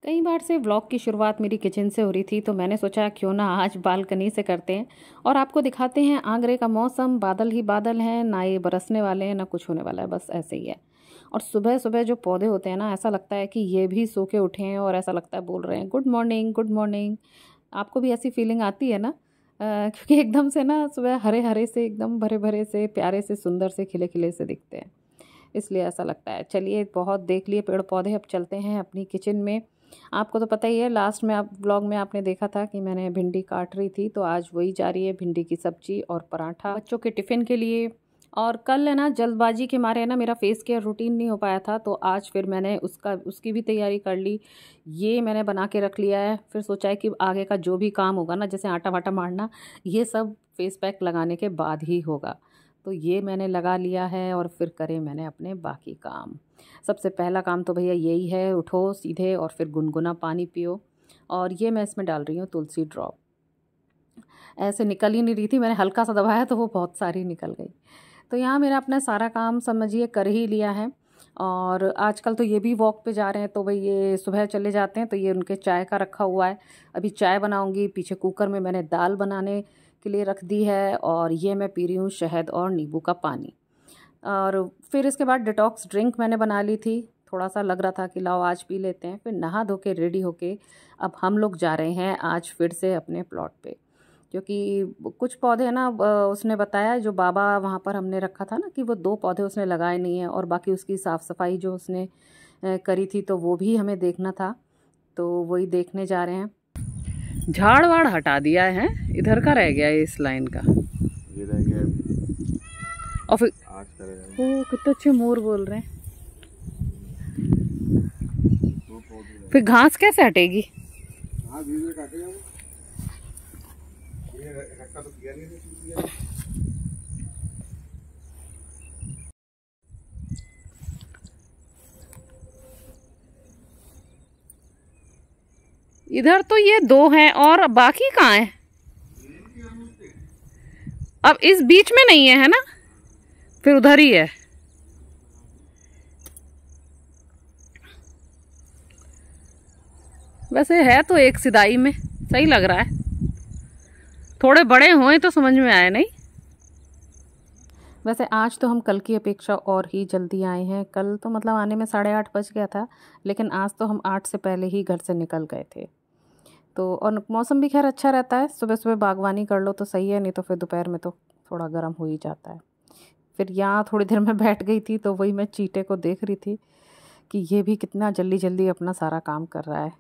कई बार से व्लॉग की शुरुआत मेरी किचन से हो रही थी, तो मैंने सोचा क्यों ना आज बालकनी से करते हैं और आपको दिखाते हैं आगरे का मौसम। बादल ही बादल हैं, ना ये बरसने वाले हैं ना कुछ होने वाला है, बस ऐसे ही है। और सुबह सुबह जो पौधे होते हैं ना, ऐसा लगता है कि ये भी सो के उठे हैं और ऐसा लगता है बोल रहे हैं गुड मॉर्निंग गुड मॉर्निंग। आपको भी ऐसी फीलिंग आती है ना? क्योंकि एकदम से ना सुबह हरे हरे से, एकदम भरे भरे से, प्यारे से, सुंदर से, खिले खिले से दिखते हैं, इसलिए ऐसा लगता है। चलिए, बहुत देख लिए पेड़ पौधे, अब चलते हैं अपनी किचन में। आपको तो पता ही है, लास्ट में आप व्लॉग में आपने देखा था कि मैंने भिंडी काट रही थी, तो आज वही जा रही है, भिंडी की सब्जी और पराठा बच्चों के टिफ़िन के लिए। और कल है ना, जल्दबाजी के मारे है ना, मेरा फेस केयर रूटीन नहीं हो पाया था, तो आज फिर मैंने उसकी भी तैयारी कर ली। ये मैंने बना के रख लिया है, फिर सोचा है कि आगे का जो भी काम होगा ना, जैसे आटा वाटा मारना, ये सब फेस पैक लगाने के बाद ही होगा। तो ये मैंने लगा लिया है और फिर करे मैंने अपने बाकी काम। सबसे पहला काम तो भैया यही है, उठो सीधे और फिर गुनगुना पानी पियो। और ये मैं इसमें डाल रही हूँ तुलसी ड्रॉप। ऐसे निकल ही नहीं रही थी, मैंने हल्का सा दबाया तो वो बहुत सारी निकल गई। तो यहाँ मेरा अपना सारा काम समझिए कर ही लिया है। और आजकल तो ये भी वॉक पे जा रहे हैं, तो भाई ये सुबह चले जाते हैं, तो ये उनके चाय का रखा हुआ है। अभी चाय बनाऊंगी, पीछे कुकर में मैंने दाल बनाने के लिए रख दी है, और ये मैं पी रही हूँ शहद और नींबू का पानी। और फिर इसके बाद डिटॉक्स ड्रिंक मैंने बना ली थी, थोड़ा सा लग रहा था कि लाओ आज पी लेते हैं। फिर नहा धो के रेडी होके अब हम लोग जा रहे हैं आज फिर से अपने प्लॉट पे, क्योंकि कुछ पौधे ना उसने बताया, जो बाबा वहाँ पर हमने रखा था ना, कि वो 2 पौधे उसने लगाए नहीं हैं, और बाकी उसकी साफ़ सफाई जो उसने करी थी, तो वो भी हमें देखना था, तो वही देखने जा रहे हैं। झाड़ वाड़ हटा दिया है, इधर का रह गया है, इस लाइन का ये रह गया। और फिर आज वो कितने अच्छे मोर बोल रहे हैं। फिर घास कैसे हटेगी? हाँ, धीरे काटेगा वो। ये रखा तो किया नहीं था। इधर तो ये 2 हैं, और बाकी कहाँ हैं? अब इस बीच में नहीं है ना, फिर उधर ही है। वैसे है तो एक सिदाई में सही लग रहा है, थोड़े बड़े हुए तो समझ में आए नहीं। वैसे आज तो हम कल की अपेक्षा और ही जल्दी आए हैं। कल तो मतलब आने में 8:30 बज गया था, लेकिन आज तो हम 8 से पहले ही घर से निकल गए थे। तो और मौसम भी खैर अच्छा रहता है, सुबह सुबह बागवानी कर लो तो सही है, नहीं तो फिर दोपहर में तो थोड़ा गर्म हो ही जाता है। फिर यहाँ थोड़ी देर में बैठ गई थी, तो वही मैं चीटे को देख रही थी कि ये भी कितना जल्दी जल्दी अपना सारा काम कर रहा है।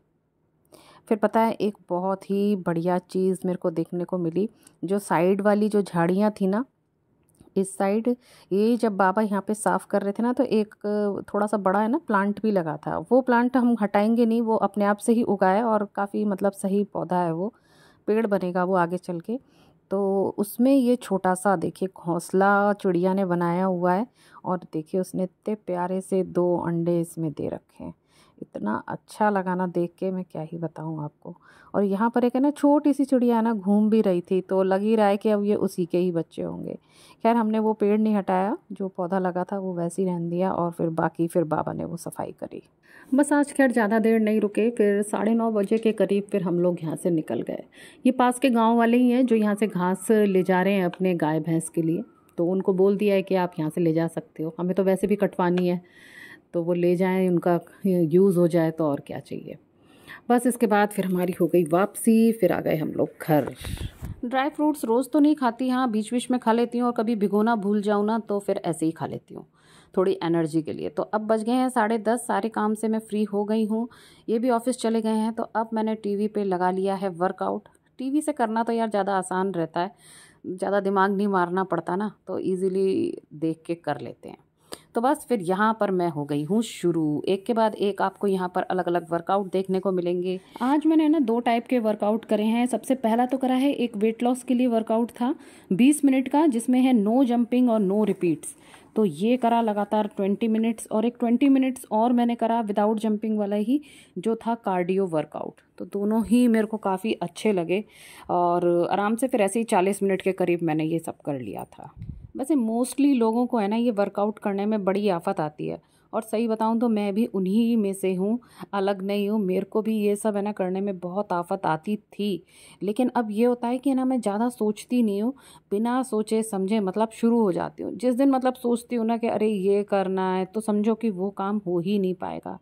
फिर पता है, एक बहुत ही बढ़िया चीज़ मेरे को देखने को मिली। जो साइड वाली जो झाड़ियाँ थी ना, इस साइड, ये जब बाबा यहाँ पे साफ़ कर रहे थे ना, तो एक थोड़ा सा बड़ा है ना प्लांट भी लगा था। वो प्लांट हम हटाएंगे नहीं, वो अपने आप से ही उगा है, और काफ़ी मतलब सही पौधा है, वो पेड़ बनेगा वो आगे चल के। तो उसमें ये छोटा सा देखिए घोंसला चिड़िया ने बनाया हुआ है, और देखिए उसने इतने प्यारे से 2 अंडे इसमें दे रखे हैं। इतना अच्छा लगा ना देख के, मैं क्या ही बताऊँ आपको। और यहाँ पर एक है ना छोटी सी चिड़िया ना घूम भी रही थी, तो लग ही रहा है कि अब ये उसी के ही बच्चे होंगे। खैर, हमने वो पेड़ नहीं हटाया, जो पौधा लगा था वो वैसे ही रहने दिया, और फिर बाकी फिर बाबा ने वो सफाई करी। बस आज खैर ज़्यादा देर नहीं रुके, फिर 9:30 बजे के करीब फिर हम लोग यहाँ से निकल गए। ये पास के गाँव वाले ही हैं जो यहाँ से घास ले जा रहे हैं अपने गाय भैंस के लिए, तो उनको बोल दिया है कि आप यहाँ से ले जा सकते हो, हमें तो वैसे भी कटवानी है, तो वो ले जाएं, उनका यूज़ हो जाए, तो और क्या चाहिए। बस इसके बाद फिर हमारी हो गई वापसी, फिर आ गए हम लोग घर। ड्राई फ्रूट्स रोज़ तो नहीं खाती, हाँ बीच बीच में खा लेती हूँ, और कभी भिगोना भूल जाऊँ ना, तो फिर ऐसे ही खा लेती हूँ थोड़ी एनर्जी के लिए। तो अब बज गए हैं 10:30, सारे काम से मैं फ्री हो गई हूँ। ये भी ऑफिस चले गए हैं, तो अब मैंने टीवी पे लगा लिया है वर्कआउट। टीवी से करना तो यार ज़्यादा आसान रहता है, ज़्यादा दिमाग नहीं मारना पड़ता ना, तो ईज़िली देख के कर लेते हैं। तो बस फिर यहाँ पर मैं हो गई हूँ शुरू, एक के बाद एक आपको यहाँ पर अलग अलग वर्कआउट देखने को मिलेंगे। आज मैंने ना 2 टाइप के वर्कआउट करे हैं। सबसे पहला तो करा है, एक वेट लॉस के लिए वर्कआउट था 20 मिनट का, जिसमें है नो जंपिंग और नो रिपीट्स। तो ये करा लगातार 20 मिनट्स, और एक 20 मिनट्स और मैंने करा विदाउट जंपिंग वाला ही, जो था कार्डियो वर्कआउट। तो दोनों ही मेरे को काफ़ी अच्छे लगे, और आराम से फिर ऐसे ही 40 मिनट के करीब मैंने ये सब कर लिया था। वैसे मोस्टली लोगों को है ना, ये वर्कआउट करने में बड़ी आफत आती है, और सही बताऊं तो मैं भी उन्हीं में से हूँ, अलग नहीं हूँ। मेरे को भी ये सब है ना करने में बहुत आफत आती थी, लेकिन अब ये होता है कि ना मैं ज़्यादा सोचती नहीं हूँ, बिना सोचे समझे मतलब शुरू हो जाती हूँ। जिस दिन मतलब सोचती हूँ ना कि अरे ये करना है, तो समझो कि वो काम हो ही नहीं पाएगा।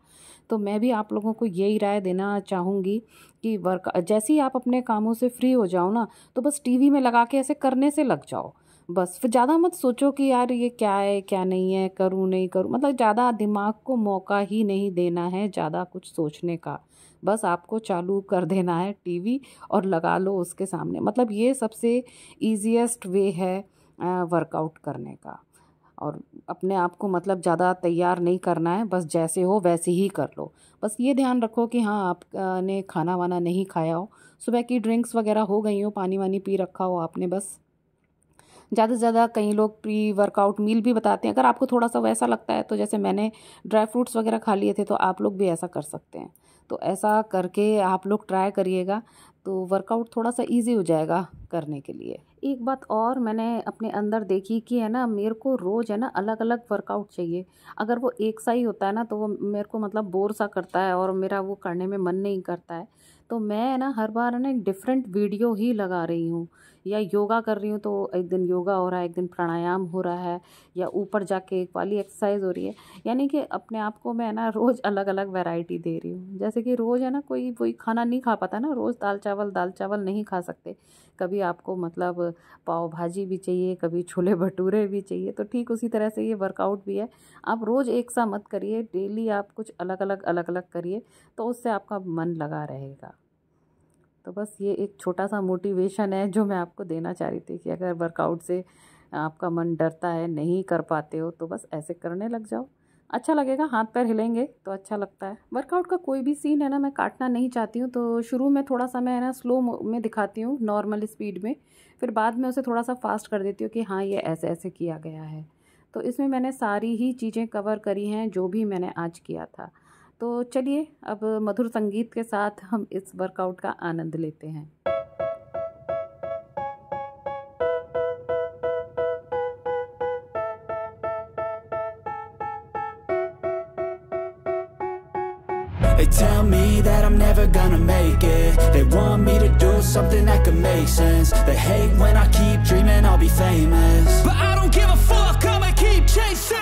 तो मैं भी आप लोगों को यही राय देना चाहूँगी कि वर्क जैसे ही आप अपने कामों से फ्री हो जाओ ना, तो बस टीवी में लगा के ऐसे करने से लग जाओ। बस फिर ज़्यादा मत सोचो कि यार ये क्या है क्या नहीं है, करूँ नहीं करूँ, मतलब ज़्यादा दिमाग को मौका ही नहीं देना है ज़्यादा कुछ सोचने का। बस आपको चालू कर देना है टीवी और लगा लो उसके सामने। मतलब ये सबसे ईज़ीएस्ट वे है वर्कआउट करने का। और अपने आप को मतलब ज़्यादा तैयार नहीं करना है, बस जैसे हो वैसे ही कर लो। बस ये ध्यान रखो कि हाँ आपने खाना वाना नहीं खाया हो, सुबह की ड्रिंक्स वगैरह हो गई हो, पानी वानी पी रखा हो आपने। बस ज़्यादा से ज़्यादा कई लोग प्री वर्कआउट मील भी बताते हैं। अगर आपको थोड़ा सा वैसा लगता है तो जैसे मैंने ड्राई फ्रूट्स वगैरह खा लिए थे, तो आप लोग भी ऐसा कर सकते हैं। तो ऐसा करके आप लोग ट्राई करिएगा, तो वर्कआउट थोड़ा सा इजी हो जाएगा करने के लिए। एक बात और मैंने अपने अंदर देखी कि है ना, मेरे को रोज़ है ना अलग अलग वर्कआउट चाहिए। अगर वो एक सा ही होता है ना, तो वो मेरे को मतलब बोर सा करता है और मेरा वो करने में मन नहीं करता है। तो मैं ना हर बार है ना एक डिफरेंट वीडियो ही लगा रही हूँ, या योगा कर रही हूँ तो एक दिन योगा हो रहा है, एक दिन प्राणायाम हो रहा है, या ऊपर जाके एक वाली एक्सरसाइज हो रही है। यानी कि अपने आप को मैं ना रोज़ अलग अलग वैरायटी दे रही हूँ। जैसे कि रोज़ है ना कोई वही खाना नहीं खा पाता ना, रोज़ दाल चावल नहीं खा सकते। कभी आपको मतलब पाव भाजी भी चाहिए, कभी छोले भटूरे भी चाहिए। तो ठीक उसी तरह से ये वर्कआउट भी है। आप रोज़ एक सा मत करिए, डेली आप कुछ अलग अलग करिए, तो उससे आपका मन लगा रहेगा। तो बस ये एक छोटा सा मोटिवेशन है जो मैं आपको देना चाह रही थी कि अगर वर्कआउट से आपका मन डरता है, नहीं कर पाते हो, तो बस ऐसे करने लग जाओ। अच्छा लगेगा, हाथ पैर हिलेंगे तो अच्छा लगता है। वर्कआउट का कोई भी सीन है ना मैं काटना नहीं चाहती हूँ, तो शुरू में थोड़ा सा मैं ना स्लो में दिखाती हूँ, नॉर्मल स्पीड में। फिर बाद में उसे थोड़ा सा फास्ट कर देती हूँ कि हाँ ये ऐसे ऐसे किया गया है। तो इसमें मैंने सारी ही चीज़ें कवर करी हैं जो भी मैंने आज किया था। तो चलिए अब मधुर संगीत के साथ हम इस वर्कआउट का आनंद लेते हैं। They tell me that I'm never gonna make it. They want me to do something that could make sense. They hate when I keep dreaming I'll be famous, but I don't give a fuck, I'ma keep chasing.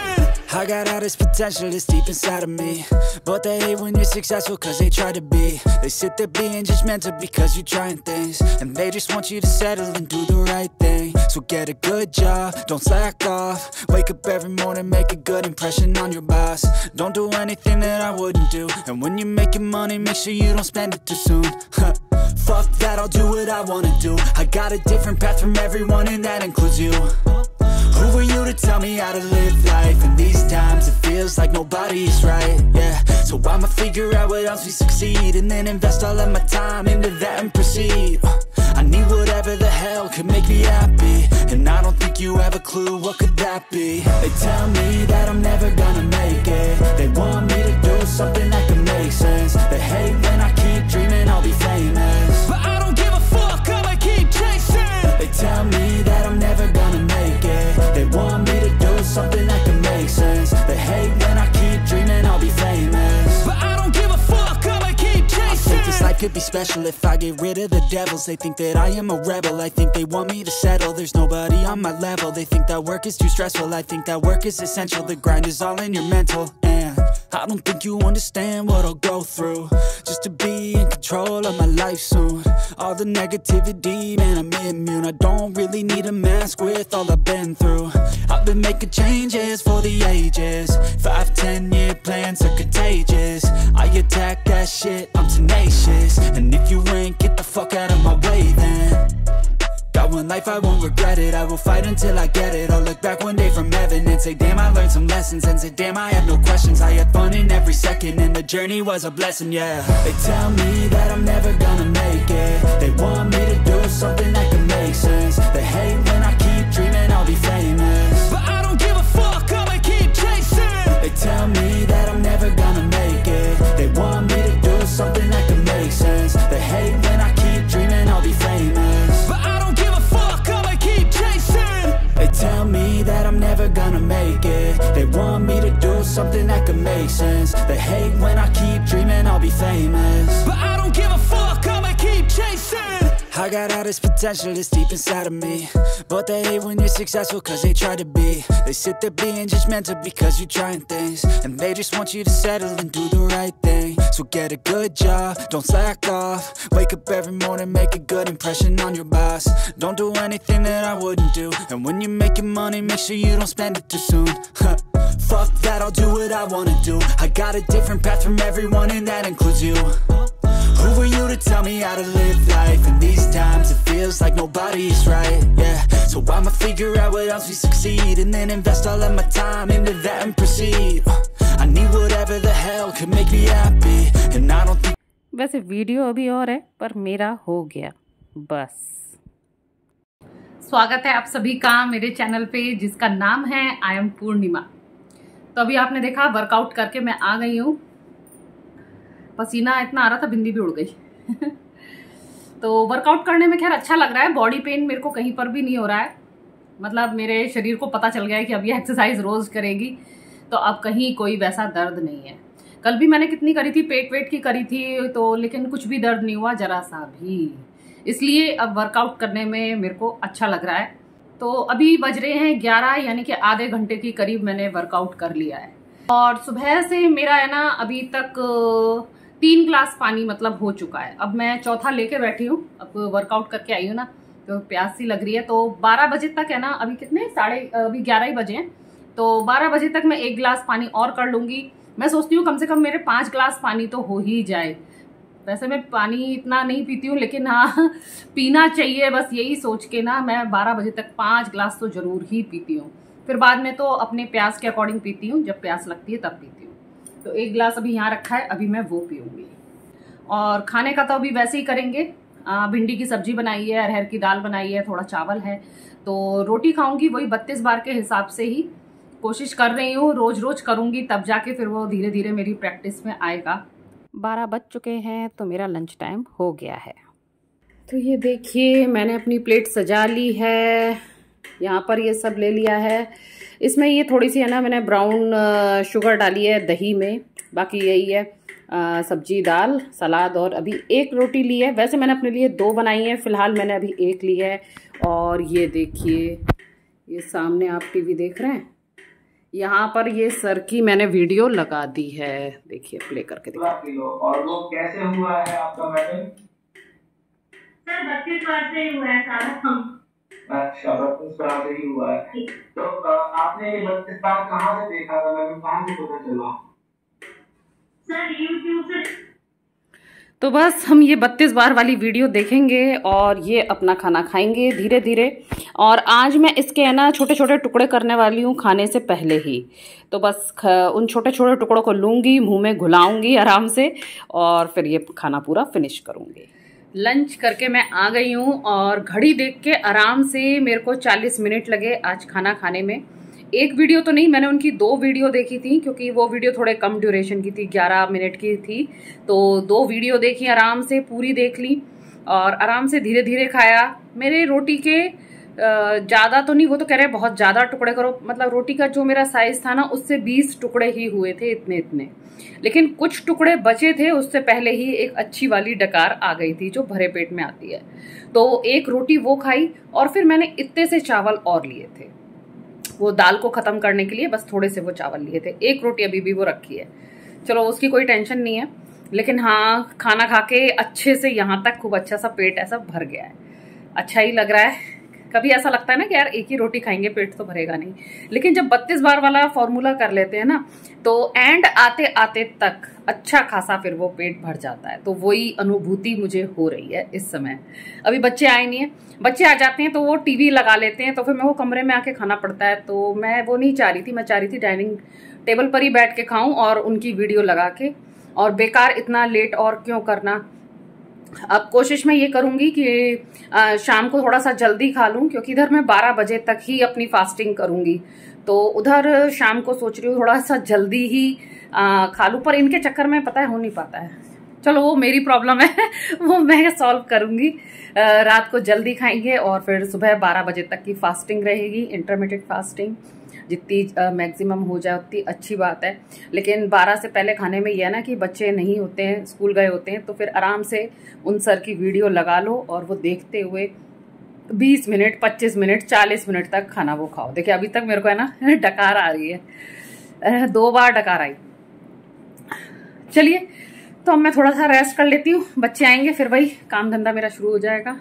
I got all this potential that's deep inside of me, but they hate when you're successful cause they try to be. They sit there being judgmental because you're trying things, and they just want you to settle and do the right thing. So get a good job, don't slack off. Wake up every morning, make a good impression on your boss. Don't do anything that I wouldn't do, and when you're making money, make sure you don't spend it too soon. Fuck that, I'll do what I wanna do. I got a different path from everyone, and that includes you. Who are you to tell me how to live life? In these times it feels like nobody's right, yeah. So I'ma figure out what else we succeed, and then invest all of my time into that and proceed. I need whatever the hell could make me happy, and I don't think you have a clue what could that be. They tell me that I'm never gonna make it. They want me to do something that could make sense. They hate when I keep dreaming I'll be famous, but I don't give a fuck, I'ma keep chasing. They tell me that I'm never gonna make it. They want me to do something that can make sense. They hate when I keep dreaming I'll be famous, but I don't give a fuck, I'ma keep chasing. I think this life could be special if I get rid of the devils. They think that I am a rebel, I think they want me to settle. There's nobody on my level. They think that work is too stressful, I think that work is essential. The grind is all in your mental, and I don't think you understand what I'll go through just to be in control of my life soon. All the negativity, man, I'm immune. I don't really need a mask with all I've been through. I've been making changes for the ages. 5-10 year plans are contagious. I attack that shit, I'm tenacious. And if you ain't, get the fuck out of my way then. Got one life, I won't regret it. I will fight until I get it. I'll look back one day from heaven and say, damn, I learned some lessons. And say, damn, I have no questions. I had fun in every second, and the journey was a blessing, yeah. They tell me that I'm never gonna make it. They want me to do something that can make sense. They hate when I keep dreaming I'll be famous, but I don't give a fuck, I'ma keep chasing. They tell me that I'm never gonna make it. They want me to do something that can make sense. They hate when I keep dreaming I'll be famous, but I don't give a fuck, I'ma keep chasing. They tell me that I'm never gonna make it. They want me to do something that can They hate when I keep dreaming I'll be famous, but I don't give a fuck, I'ma keep chasing. I got all this potential that's deep inside of me, but they hate when you're successful cause they try to be. They sit there being judgmental because you're trying things, and they just want you to settle and do the right thing. So get a good job, don't slack off. Wake up every morning, make a good impression on your boss. Don't do anything that I wouldn't do, and when you're making money, make sure you don't spend it too soon. Fuck that, I'll do what I wanna do. I got a different path from everyone, and that includes you. Who are you to tell me how to live life? In these times it feels like nobody's right, yeah. So I'ma figure out what else we succeed, and then invest all of my time into that and proceed. I need whatever the hell could make me happy, and I don't think. वैसे video अभी और है पर मेरा हो गया बस। स्वागत है आप सभी का मेरे चैनल पे जिसका नाम है आई एम पूर्णिमा। तो अभी आपने देखा वर्कआउट करके मैं आ गई हूँ। पसीना इतना आ रहा था बिंदी भी उड़ गई। तो वर्कआउट करने में खैर अच्छा लग रहा है। बॉडी पेन मेरे को कहीं पर भी नहीं हो रहा है, मतलब मेरे शरीर को पता चल गया है कि अब ये एक्सरसाइज रोज करेगी तो अब कहीं कोई वैसा दर्द नहीं है। कल भी मैंने कितनी करी थी, पेट वेट की करी थी तो, लेकिन कुछ भी दर्द नहीं हुआ जरा सा भी। इसलिए अब वर्कआउट करने में मेरे को अच्छा लग रहा है। तो अभी बज रहे हैं 11, यानी कि आधे घंटे के करीब मैंने वर्कआउट कर लिया है। और सुबह से मेरा है ना अभी तक 3 ग्लास पानी मतलब हो चुका है। अब मैं चौथा लेके बैठी हूँ। अब वर्कआउट करके आई हूँ ना तो प्यास सी लग रही है। तो 12 बजे तक है ना, अभी कितने अभी 11 ही बजे हैं, तो 12 बजे तक मैं 1 ग्लास पानी और कर लूंगी। मैं सोचती हूँ कम से कम मेरे 5 ग्लास पानी तो हो ही जाए। वैसे मैं पानी इतना नहीं पीती हूँ, लेकिन हाँ पीना चाहिए, बस यही सोच के ना मैं 12 बजे तक 5 ग्लास तो जरूर ही पीती हूँ। फिर बाद में तो अपने प्यास के अकॉर्डिंग पीती हूँ, जब प्यास लगती है तब पीती हूँ। तो 1 ग्लास अभी यहाँ रखा है, अभी मैं वो पीऊँगी। और खाने का तो अभी वैसे ही करेंगे। भिंडी की सब्जी बनाई है, अरहर की दाल बनाई है, थोड़ा चावल है, तो रोटी खाऊंगी वही 32 बार के हिसाब से ही। कोशिश कर रही हूँ रोज रोज करूँगी, तब जाके फिर वो धीरे धीरे मेरी प्रैक्टिस में आएगा। 12 बज चुके हैं तो मेरा लंच टाइम हो गया है। तो ये देखिए मैंने अपनी प्लेट सजा ली है, यहाँ पर ये सब ले लिया है। इसमें ये थोड़ी सी है ना मैंने ब्राउन शुगर डाली है दही में, बाकी यही है सब्जी दाल सलाद, और अभी 1 रोटी ली है। वैसे मैंने अपने लिए 2 बनाई है, फिलहाल मैंने अभी 1 ली है। और ये देखिए ये सामने आप टीवी देख रहे हैं, यहाँ पर ये सर की मैंने वीडियो लगा दी है, देखिए प्ले करके देखिए। और वो कैसे हुआ है आपका मैडम? सर 32 बार से हुआ है सारा। अच्छा 32 बार से ही हुआ है। तो आपने ये 32 बार कहाँ से देखा था मैडम, कहाँ से पता चला? सर यूट्यूब से। तो बस हम ये 32 बार वाली वीडियो देखेंगे और ये अपना खाना खाएंगे धीरे धीरे। और आज मैं इसके है ना छोटे छोटे टुकड़े करने वाली हूँ खाने से पहले ही। तो बस उन छोटे छोटे टुकड़ों को लूँगी, मुंह में घुलाऊँगी आराम से, और फिर ये खाना पूरा फिनिश करूँगी। लंच करके मैं आ गई हूँ और घड़ी देख के आराम से मेरे को 40 मिनट लगे आज खाना खाने में। 1 वीडियो तो नहीं, मैंने उनकी 2 वीडियो देखी थी, क्योंकि वो वीडियो थोड़े कम ड्यूरेशन की थी, 11 मिनट की थी। तो 2 वीडियो देखी, आराम से पूरी देख ली और आराम से धीरे धीरे खाया। मेरे रोटी के ज़्यादा तो नहीं, वो तो कह रहे बहुत ज़्यादा टुकड़े करो, मतलब रोटी का जो मेरा साइज था ना उससे 20 टुकड़े ही हुए थे, इतने इतने। लेकिन कुछ टुकड़े बचे थे, उससे पहले ही एक अच्छी वाली डकार आ गई थी जो भरे पेट में आती है। तो 1 रोटी वो खाई और फिर मैंने इतने से चावल और लिए थे, वो दाल को खत्म करने के लिए बस थोड़े से वो चावल लिए थे। 1 रोटी अभी भी वो रखी है, चलो उसकी कोई टेंशन नहीं है। लेकिन हाँ खाना खा के अच्छे से यहाँ तक खूब अच्छा सा पेट ऐसा भर गया है, अच्छा ही लग रहा है। कभी ऐसा लगता है ना कि यार 1 ही रोटी खाएंगे पेट तो भरेगा नहीं, लेकिन जब 32 बार वाला फॉर्मूला कर लेते हैं ना तो एंड आते आते तक अच्छा खासा फिर वो पेट भर जाता है। तो वही अनुभूति मुझे हो रही है इस समय। अभी बच्चे आए नहीं है, बच्चे आ जाते हैं तो वो टीवी लगा लेते हैं, तो फिर मैं वो कमरे में आके खाना पड़ता है। तो मैं वो नहीं चाह रही थी, मैं चाह रही थी डाइनिंग टेबल पर ही बैठ के खाऊं और उनकी वीडियो लगा के, और बेकार इतना लेट और क्यों करना। अब कोशिश मैं ये करूंगी कि शाम को थोड़ा सा जल्दी खा लूं, क्योंकि इधर मैं 12 बजे तक ही अपनी फास्टिंग करूंगी। तो उधर शाम को सोच रही हूँ थोड़ा सा जल्दी ही खा लूं, पर इनके चक्कर में पता है हो नहीं पाता है। चलो वो मेरी प्रॉब्लम है, वो मैं सॉल्व करूंगी। रात को जल्दी खाएंगे और फिर सुबह 12 बजे तक की फास्टिंग रहेगी, इंटरमिटेंट फास्टिंग। जितनी मैक्सिमम हो जाए उतनी अच्छी बात है। लेकिन 12 से पहले खाने में यह है ना कि बच्चे नहीं होते हैं, स्कूल गए होते हैं, तो फिर आराम से उन सर की वीडियो लगा लो और वो देखते हुए 20 मिनट 25 मिनट 40 मिनट तक खाना वो खाओ। देखिए अभी तक मेरे को है ना डकार आ रही है, 2 बार डकार आई। चलिए तो अब मैं थोड़ा सा रेस्ट कर लेती हूँ, बच्चे आएंगे फिर वही काम धंधा मेरा शुरू हो जाएगा।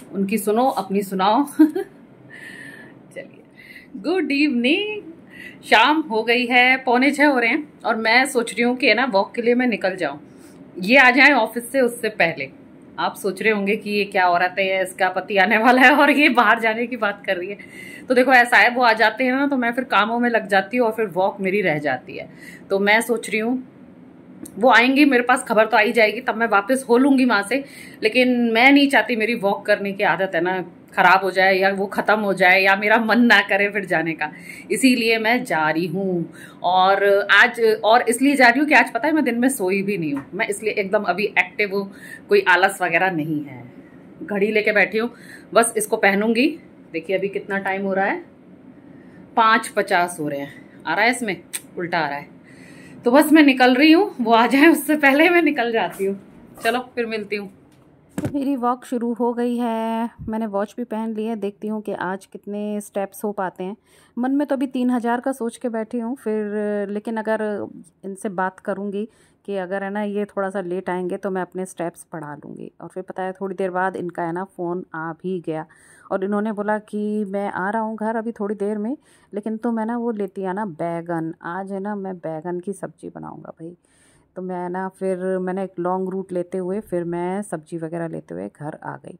उनकी सुनो अपनी सुनाओ। चलिए गुड इवनिंग, शाम हो गई है, 5:45 हो रहे हैं और मैं सोच रही हूँ कि ना वॉक के लिए मैं निकल जाऊँ, ये आ जाए ऑफिस से उससे पहले। आप सोच रहे होंगे कि ये क्या औरत है, इसका पति आने वाला है और ये बाहर जाने की बात कर रही है। तो देखो ऐसा है, वो आ जाते हैं ना तो मैं फिर कामों में लग जाती हूँ और फिर वॉक मेरी रह जाती है। तो मैं सोच रही हूँ वो आएंगी, मेरे पास खबर तो आई जाएगी, तब मैं वापस हो लूंगी वहां से। लेकिन मैं नहीं चाहती मेरी वॉक करने की आदत है ना खराब हो जाए या वो खत्म हो जाए या मेरा मन ना करे फिर जाने का, इसीलिए मैं जा रही हूँ। और आज और इसलिए जा रही हूँ कि आज पता है मैं दिन में सोई भी नहीं हूँ, मैं इसलिए एकदम अभी एक्टिव हूँ, कोई आलस वगैरह नहीं है। घड़ी लेके बैठी हूँ, बस इसको पहनूंगी। देखिए अभी कितना टाइम हो रहा है, 5:50 हो रहे हैं। आ रहा है इसमें उल्टा आ रहा है, तो बस मैं निकल रही हूँ, वो आ जाए उससे पहले मैं निकल जाती हूँ। चलो फिर मिलती हूँ। तो मेरी वॉक शुरू हो गई है, मैंने वॉच भी पहन ली है, देखती हूँ कि आज कितने स्टेप्स हो पाते हैं। मन में तो अभी 3000 का सोच के बैठी हूँ, फिर लेकिन अगर इनसे बात करूँगी कि अगर है ना ये थोड़ा सा लेट आएंगे तो मैं अपने स्टेप्स बढ़ा लूँगी। और फिर पता है थोड़ी देर बाद इनका है ना फ़ोन आ भी गया और इन्होंने बोला कि मैं आ रहा हूँ घर अभी थोड़ी देर में, लेकिन तो मैं ना वो लेती आना बैगन, आज है ना मैं बैगन की सब्ज़ी बनाऊँगा भाई। तो मैं ना फिर मैंने एक लॉन्ग रूट लेते हुए फिर मैं सब्ज़ी वगैरह लेते हुए घर आ गई।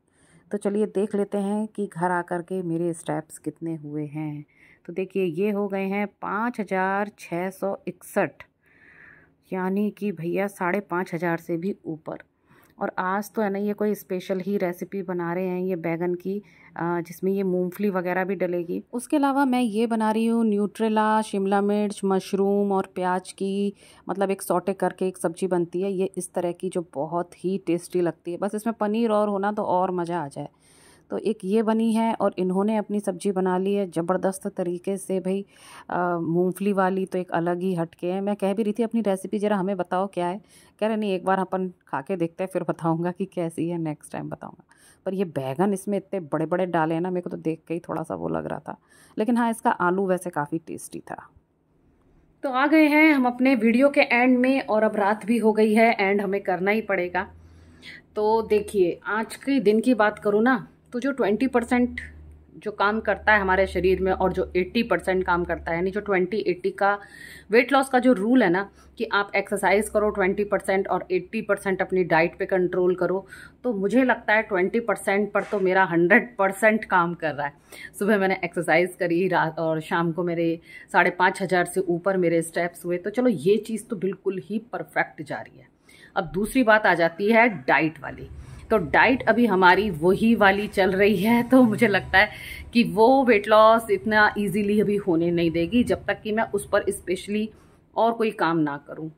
तो चलिए देख लेते हैं कि घर आकर के मेरे स्टेप्स कितने हुए हैं। तो देखिए ये हो गए हैं 5661, यानी कि भैया 5500 से भी ऊपर। और आज तो है ना ये कोई स्पेशल ही रेसिपी बना रहे हैं ये बैगन की, जिसमें ये मूंगफली वगैरह भी डलेगी। उसके अलावा मैं ये बना रही हूँ न्यूट्रेला, शिमला मिर्च, मशरूम और प्याज की मतलब एक सौटे करके एक सब्ज़ी बनती है ये इस तरह की, जो बहुत ही टेस्टी लगती है। बस इसमें पनीर और होना तो और मज़ा आ जाए। तो एक ये बनी है और इन्होंने अपनी सब्ज़ी बना ली है ज़बरदस्त तरीके से भाई। मूंगफली वाली तो एक अलग ही हटके है। मैं कह भी रही थी अपनी रेसिपी ज़रा हमें बताओ क्या है, कह रहे नहीं एक बार अपन खा के देखते हैं फिर बताऊंगा कि कैसी है, नेक्स्ट टाइम बताऊंगा। पर ये बैगन इसमें इतने बड़े बड़े डाले हैं ना, मेरे को तो देख के ही थोड़ा सा वो लग रहा था। लेकिन हाँ इसका आलू वैसे काफ़ी टेस्टी था। तो आ गए हैं हम अपने वीडियो के एंड में और अब रात भी हो गई है, एंड हमें करना ही पड़ेगा। तो देखिए आज के दिन की बात करूँ ना, तो जो 20% जो काम करता है हमारे शरीर में और जो 80% काम करता है, यानी जो 20-80 का वेट लॉस का जो रूल है ना कि आप एक्सरसाइज करो 20% और 80% अपनी डाइट पे कंट्रोल करो, तो मुझे लगता है 20% पर तो मेरा 100% काम कर रहा है। सुबह मैंने एक्सरसाइज करी, रात और शाम को मेरे 5500 से ऊपर मेरे स्टेप्स हुए, तो चलो ये चीज़ तो बिल्कुल ही परफेक्ट जा रही है। अब दूसरी बात आ जाती है डाइट वाली। तो डाइट अभी हमारी वही वाली चल रही है, तो मुझे लगता है कि वो वेट लॉस इतना इजीली अभी होने नहीं देगी जब तक कि मैं उस पर स्पेशली और कोई काम ना करूं।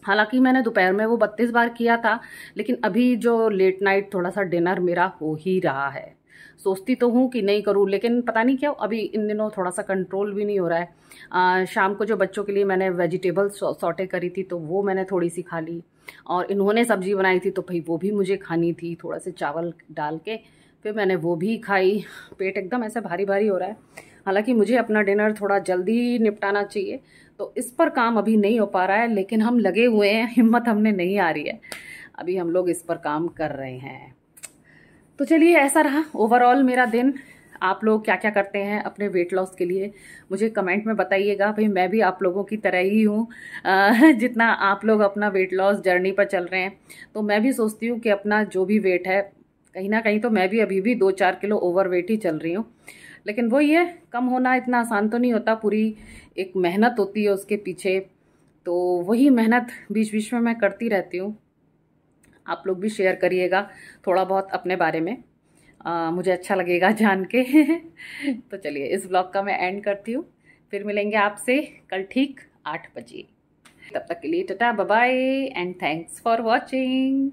हालांकि मैंने दोपहर में वो 32 बार किया था, लेकिन अभी जो लेट नाइट थोड़ा सा डिनर मेरा हो ही रहा है। सोचती तो हूँ कि नहीं करूँ, लेकिन पता नहीं क्यों अभी इन दिनों थोड़ा सा कंट्रोल भी नहीं हो रहा है। शाम को जो बच्चों के लिए मैंने वेजिटेबल सॉटे करी थी तो वो मैंने थोड़ी सी खा ली, और इन्होंने सब्जी बनाई थी तो भाई वो भी मुझे खानी थी, थोड़ा से चावल डाल के फिर मैंने वो भी खाई। पेट एकदम ऐसे भारी भारी हो रहा है। हालांकि मुझे अपना डिनर थोड़ा जल्दी निपटाना चाहिए, तो इस पर काम अभी नहीं हो पा रहा है, लेकिन हम लगे हुए हैं, हिम्मत हमने नहीं आ रही है, अभी हम लोग इस पर काम कर रहे हैं। तो चलिए ऐसा रहा ओवरऑल मेरा दिन। आप लोग क्या क्या करते हैं अपने वेट लॉस के लिए मुझे कमेंट में बताइएगा। भाई मैं भी आप लोगों की तरह ही हूँ, जितना आप लोग अपना वेट लॉस जर्नी पर चल रहे हैं, तो मैं भी सोचती हूँ कि अपना जो भी वेट है, कहीं ना कहीं तो मैं भी अभी भी 2-4 किलो ओवर वेट ही चल रही हूँ। लेकिन वही है, कम होना इतना आसान तो नहीं होता, पूरी एक मेहनत होती है उसके पीछे। तो वही मेहनत बीच बीच में मैं करती रहती हूँ। आप लोग भी शेयर करिएगा थोड़ा बहुत अपने बारे में, मुझे अच्छा लगेगा जान के। तो चलिए इस ब्लॉग का मैं एंड करती हूँ, फिर मिलेंगे आपसे कल ठीक 8 बजे। तब तक के लिए tata bye bye and thanks for watching.